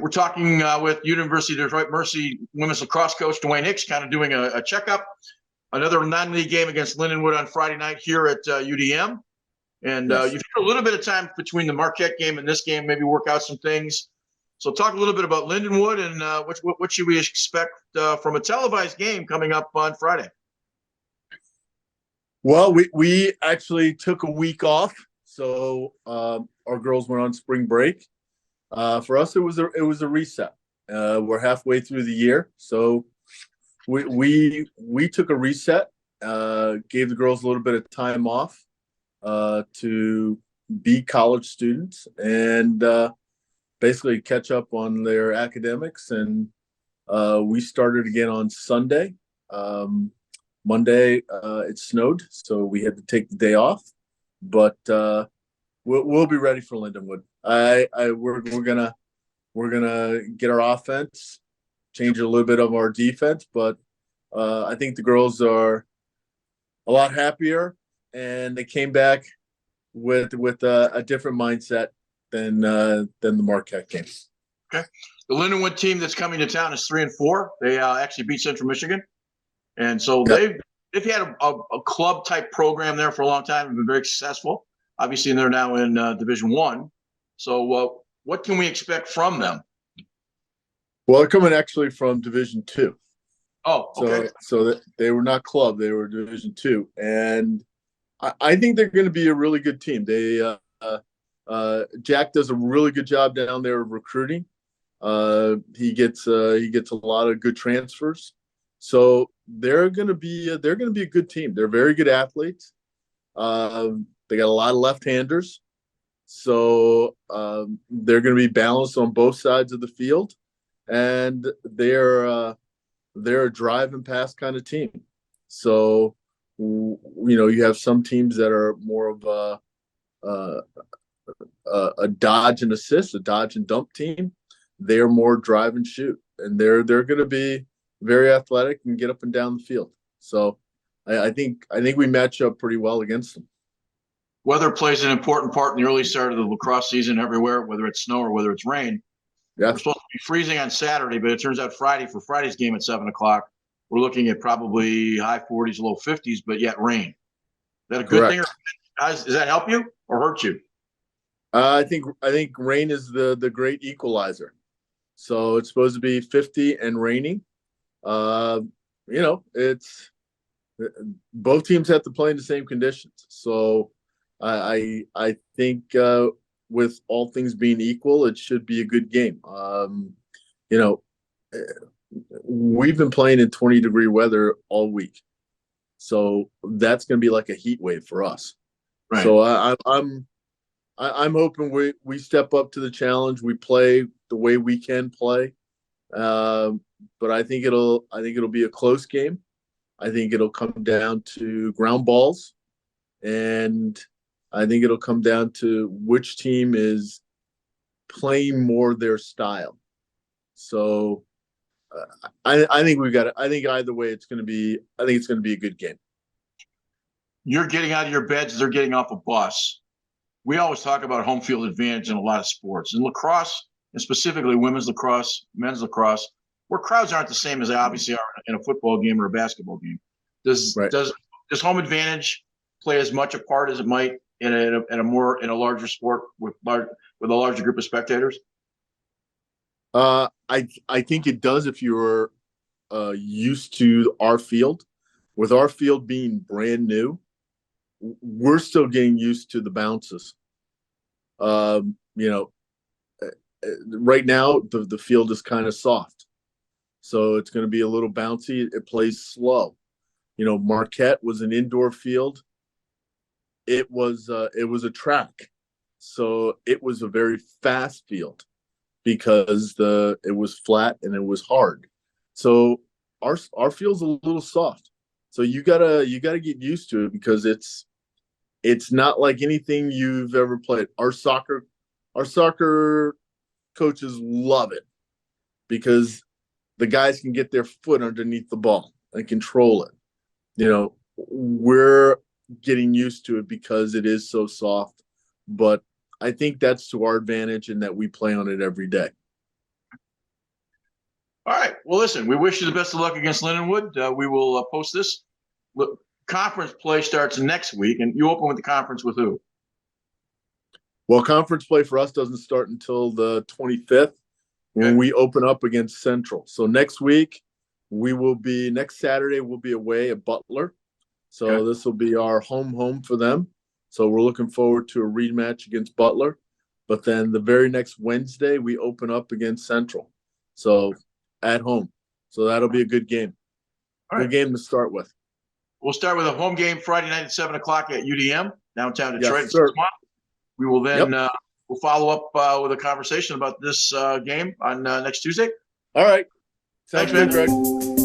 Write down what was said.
We're talking with University of Detroit Mercy women's lacrosse coach Dwayne Hicks, kind of doing a checkup. Another non-league game against Lindenwood on Friday night here at UDM. And Yes. you've had a little bit of time between the Marquette game and this game, maybe work out some things. So talk a little bit about Lindenwood and what should we expect from a televised game coming up on Friday? Well, we actually took a week off, so our girls went on spring break. For us, it was a reset. We're halfway through the year, so we took a reset. Gave the girls a little bit of time off to be college students and basically catch up on their academics. And we started again on Sunday. Monday it snowed, so we had to take the day off. But we'll be ready for Lindenwood. We're gonna get our offense, change a little bit of our defense, but I think the girls are a lot happier, and they came back with a different mindset than the Marquette game. Okay, the Lindenwood team that's coming to town is 3-4. They actually beat Central Michigan, and so they've had a club type program there for a long time and been very successful. Obviously, they're now in Division One. So, what can we expect from them? Well, they're coming actually from Division Two. Oh, okay. So they were not club; they were Division Two, and I think they're going to be a really good team. They Jack does a really good job down there of recruiting. He gets a lot of good transfers, so they're going to be a good team. They're very good athletes. They got a lot of left-handers, so they're going to be balanced on both sides of the field, and they're a drive and pass kind of team. So you have some teams that are more of a dodge and assist, a dodge and dump team. They're more drive and shoot, and they're going to be very athletic and get up and down the field. So I think we match up pretty well against them. Weather plays an important part in the early start of the lacrosse season everywhere, whether it's snow or whether it's rain. Yeah. We're supposed to be freezing on Saturday, but it turns out for Friday's game at 7:00, we're looking at probably high 40s, low 50s, but yet rain. Is that a good Correct. thing, or does that help you or hurt you? I think rain is the great equalizer. So it's supposed to be 50 and raining. It's both teams have to play in the same conditions. So I think with all things being equal, it should be a good game. We've been playing in 20-degree weather all week, so that's going to be like a heat wave for us. Right. So I'm hoping we step up to the challenge. We play the way we can play, but I think it'll be a close game. I think it'll come down to ground balls, and I think it'll come down to which team is playing more their style. So I think we've got it. I think either way, it's going to be a good game. You're getting out of your beds; they're getting off a bus. We always talk about home field advantage in a lot of sports. In lacrosse, and specifically women's lacrosse, men's lacrosse, where crowds aren't the same as they obviously are in a football game or a basketball game. Does home advantage play as much a part as it might in a larger sport with a larger group of spectators? I think it does if you're used to our field. With our field being brand new, we're still getting used to the bounces. Right now the field is kind of soft, so it's going to be a little bouncy. It plays slow. Marquette was an indoor field. It was a track, so it was a very fast field because it was flat and it was hard. So our field's a little soft. So you gotta get used to it because it's not like anything you've ever played. Our soccer coaches love it because the guys can get their foot underneath the ball and control it. We're getting used to it because it is so soft, but I think that's to our advantage in that we play on it every day. All right. Well, listen, we wish you the best of luck against Lindenwood. We will post this. Look, conference play starts next week, and you open with the conference with who? Well, conference play for us doesn't start until the 25th when we open up against Central. So next week, next Saturday, we'll be away at Butler. So this will be our home for them. So we're looking forward to a rematch against Butler. But then the very next Wednesday, we open up against Central. So at home. So that'll be a good game. Good game to start with. We'll start with a home game Friday night at 7 o'clock at UDM, downtown Detroit. Yes, sir. We will then we'll follow up with a conversation about this game on next Tuesday. All right. Thanks, Sounds man. good, Greg.